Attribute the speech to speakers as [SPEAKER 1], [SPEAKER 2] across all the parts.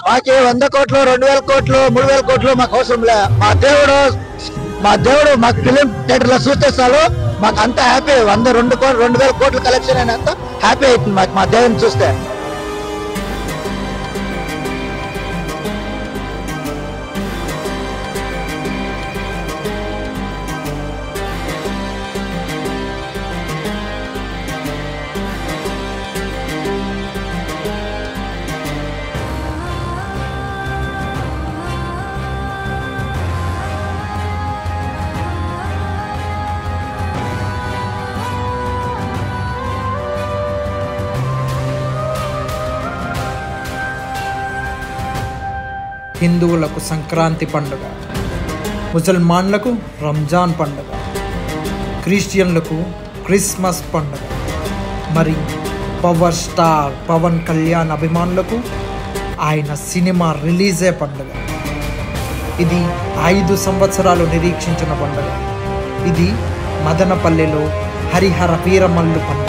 [SPEAKER 1] మాకి 100 కోట్లు 2000 కోట్లు 3000 కోట్లు మాకు అవసరం లే. మా దేవుడు మాకు ఫిలిం థియేటర్ లో చూస్తే చాలు మాకు అంత హ్యాపీ. 100-200 కోట్లు కలెక్షన్ అయినంత హ్యాపీ అవుతుంది మాకు మా దేవుని చూస్తే.
[SPEAKER 2] హిందువులకు సంక్రాంతి పండుగ, ముసల్మాన్లకు రంజాన్ పండుగ, క్రిస్టియన్లకు క్రిస్మస్ పండుగ, మరి పవర్ స్టార్ పవన్ కళ్యాణ్ అభిమానులకు ఆయన సినిమా రిలీజే పండుగ. ఇది 5 సంవత్సరాలు నిరీక్షించిన పండుగ. ఇది మదనపల్లెలో హరిహర వీరమల్లు పండుగ.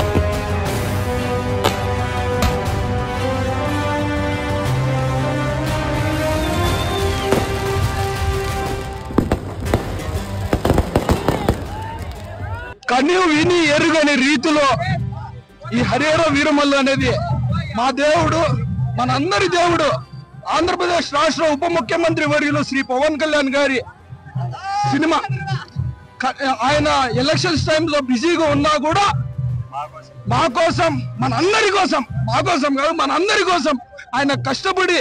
[SPEAKER 3] కని విని ఎరుగని రీతిలో ఈ హరిహర వీరమల్లు అనేది మా దేవుడు, మనందరి దేవుడు, ఆంధ్రప్రదేశ్ రాష్ట్ర ఉప ముఖ్యమంత్రి వర్యులు శ్రీ పవన్ కళ్యాణ్ గారి సినిమా. ఆయన ఎలక్షన్స్ టైంలో బిజీగా ఉన్నా కూడా మా కోసం, మనందరి కోసం, మా కోసం కాదు మనందరి కోసం ఆయన కష్టపడి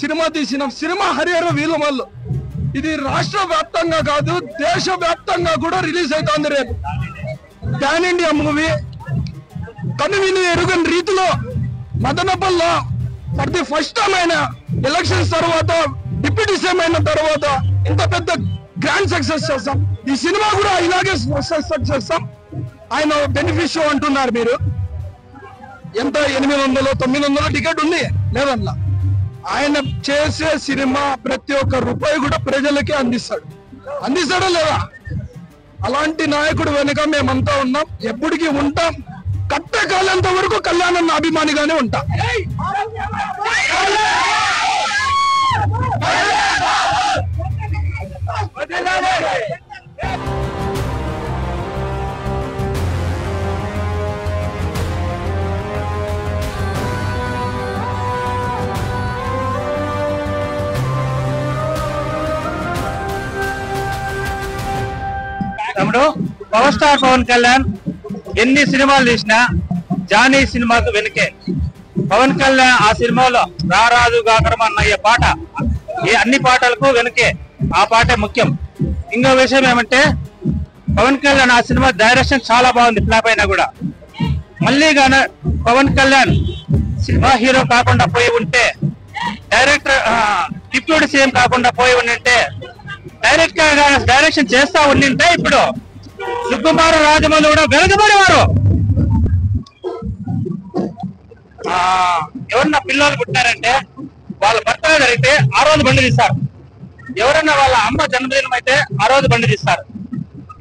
[SPEAKER 3] సినిమా తీసిన సినిమా హరిహర వీరమల్లు. ఇది రాష్ట్ర వ్యాప్తంగా కాదు, దేశ వ్యాప్తంగా కూడా రిలీజ్ అవుతుంది రేపు. Pan India movie. కనువిని ఎరుగని రీతిలో మదనపల్లిలో ఫర్ ది ఫస్ట్ టైం ఆయన ఎలక్షన్స్ తర్వాత, డిప్యూటీ సీఎం అయిన తర్వాత ఇంత పెద్ద గ్రాండ్ సక్సెస్ చేస్తాం. ఈ సినిమా కూడా ఇలాగే సక్సెస్ చేస్తాం. ఆయన బెనిఫిషియో అంటున్నారు మీరు. ఎంత 800-900 టికెట్ ఉంది లేదన్నా. ఆయన చేసే సినిమా ప్రతి ఒక్క రూపాయి కూడా ప్రజలకే అందిస్తాడా లేదా? అలాంటి నాయకుడు వెనుక మేమంతా ఉన్నాం, ఎప్పటికీ ఉంటాం. కట్టకాలంత వరకు కళ్యాణ్ అభిమానిగానే ఉంటాం.
[SPEAKER 4] తమ్ముడు, పవర్ స్టార్ పవన్ కళ్యాణ్ ఎన్ని సినిమాలు తీసినా జానీ సినిమాకు వెనుకే. పవన్ కళ్యాణ్ ఆ సినిమాలో రారాజు గాకరం అన్నయ్య పాట, అన్ని పాటలకు వెనుకే. ఆ పాటే ముఖ్యం. ఇంకో విషయం ఏమంటే, పవన్ కళ్యాణ్ ఆ సినిమా డైరెక్షన్ చాలా బాగుంది. ఫ్లాప్ అయినా కూడా మళ్ళీ గానే పవన్ కళ్యాణ్ సినిమా హీరో కాకుండా పోయి ఉంటే, డైరెక్టర్ డిప్యూటీ సీఎం కాకుండా పోయి ఉంటే, డైరెక్ట్ గా డైరెక్షన్ చేస్తా ఉండింటే ఇప్పుడు సుకుమార రాజమౌళి కూడా వెనకబడేవారు. ఎవరన్నా పిల్లలు పుట్టారంటే వాళ్ళ బర్త్డే జరిగితే ఆ రోజు బండి తీస్తారు. ఎవరన్నా వాళ్ళ అమ్మ జన్మదినం అయితే ఆ రోజు బండి తీస్తారు.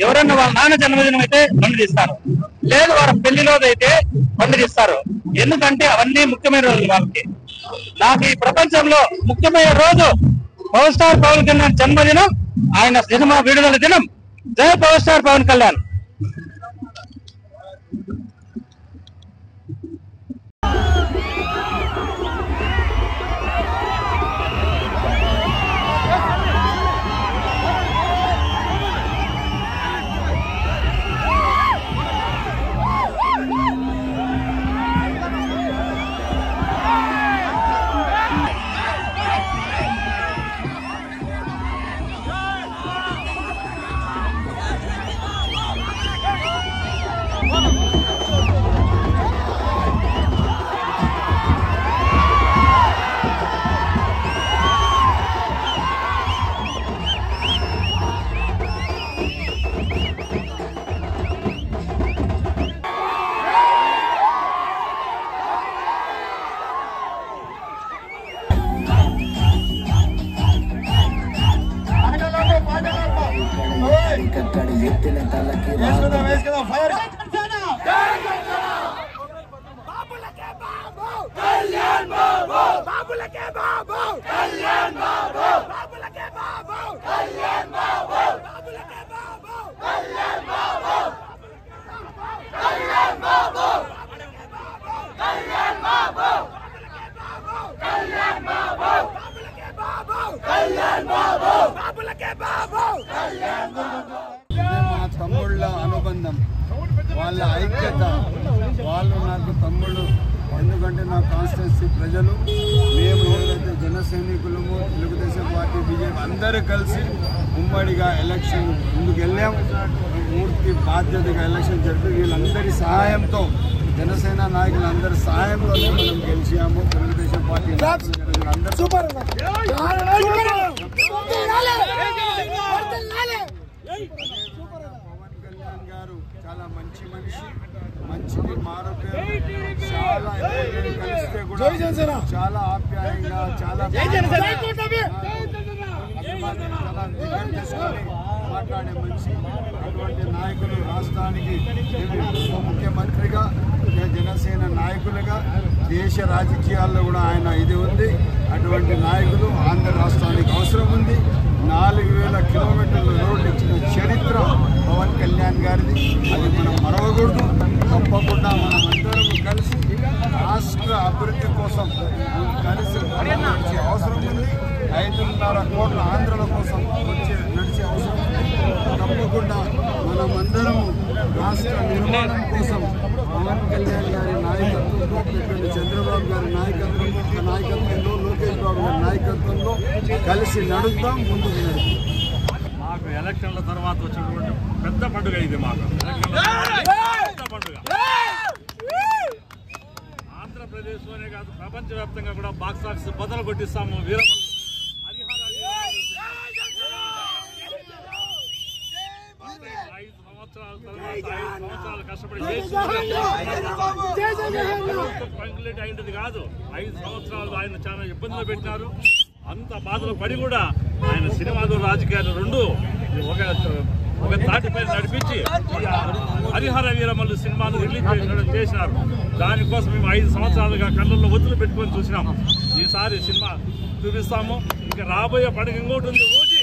[SPEAKER 4] ఎవరన్నా వాళ్ళ నాన్న జన్మదినం అయితే బండి తీస్తారు. లేదు వాళ్ళ పెళ్లిలోది అయితే బండి తీస్తారు. ఎందుకంటే అవన్నీ ముఖ్యమైన రోజులు వాళ్ళకి. నాకు ఈ ప్రపంచంలో ముఖ్యమైన రోజు పవర్ స్టార్ పవన్ కళ్యాణ్ జన్మదినం, ఆయన సినిమా విడుదల దినం. జై పవర్ స్టార్ పవన్ కళ్యాణ్.
[SPEAKER 5] బాబులకే బాబు, బాబులకే బాబు. మా తమ్ముళ్ళ అనుబంధం, వాళ్ళ ఐక్యత, వాళ్ళు నాకు తమ్ముళ్ళు. ఎందుకంటే నా కాన్స్టిట్యున్సీ ప్రజలు, మేము ఏదైతే జన సైనికులము, తెలుగుదేశం పార్టీ, బీజేపీ అందరూ కలిసి ఉమ్మడిగా ఎలక్షన్ ముందుకు వెళ్ళాం. పూర్తి బాధ్యతగా ఎలక్షన్ జరిపి వీళ్ళందరి సహాయంతో, జనసేన నాయకులందరి సహాయంతోనే మనం గెలిచాము. తెలుగుదేశం పార్టీ పవన్ కళ్యాణ్ గారు చాలా మంచి మనిషి, మంచికి మారు పేరు. చాలా కలిస్తే కూడా చాలా ఆప్యాయంగా, చాలా మాట్లాడే మనిషి. అటువంటి నాయకులు రాష్ట్రానికి ఉప ముఖ్యమంత్రిగా, జనసేన నాయకులుగా, దేశ రాజకీయాల్లో కూడా ఆయన ఇది ఉంది. అటువంటి నాయకులు ఆంధ్ర రాష్ట్రానికి అవసరం ఉంది. 4000 కిలోమీటర్ల రోడ్డు ఇచ్చిన చరిత్ర పవన్ కళ్యాణ్ గారిది. అది మనం మరవకూడదు. తప్పకుండా మనమందరం కలిసి రాష్ట్ర అభివృద్ధి కోసం కలిసి నడిచే అవసరం ఉంది. 5.5 కోట్ల ఆంధ్రుల కోసం నడిచే అవసరం ఉంది. తప్పకుండా మనమందరం రాష్ట్ర నిర్మాణం కోసం పవన్ కళ్యాణ్ గారి నాయకత్వంలో, చంద్రబాబు గారి నాయకత్వంలో, లోకేష్ బాబు గారి నాయకత్వంలో కలిసి నడుద్దాం, ముందుకు నడుద్దాం.
[SPEAKER 6] మాకు ఎలక్షన్ల తర్వాత వచ్చినటువంటి పెద్ద పండుగ ఇది. మాకు పెద్ద పండుగ. ఆంధ్రప్రదేశ్లోనే కాదు, ప్రపంచవ్యాప్తంగా కూడా బాక్సాఫీస్ బదులు కొట్టిస్తాము. వీరమల్లు హరిహర 5 సంవత్సరాల తర్వాత 5 సంవత్సరాలు కష్టపడి పంగులేట్ అయినది కాదు. 5 సంవత్సరాలు ఆయన చాలా ఇబ్బందులు పెట్టినారు. అంత బాధలు పడి కూడా ఆయన సినిమాలు, రాజకీయాలు రెండు ఒక తాటిపై నడిపించి హరిహర వీరమల్లు సినిమాను రిలీజ్ చేసినారు. దానికోసం మేము 5 సంవత్సరాలుగా కళ్ళల్లో ఒత్తులు పెట్టుకొని చూసినాము. ఈసారి సినిమా చూపిస్తాము. ఇంకా రాబోయే పండుగ ఇంకోటి ఉంది, ఓజీ.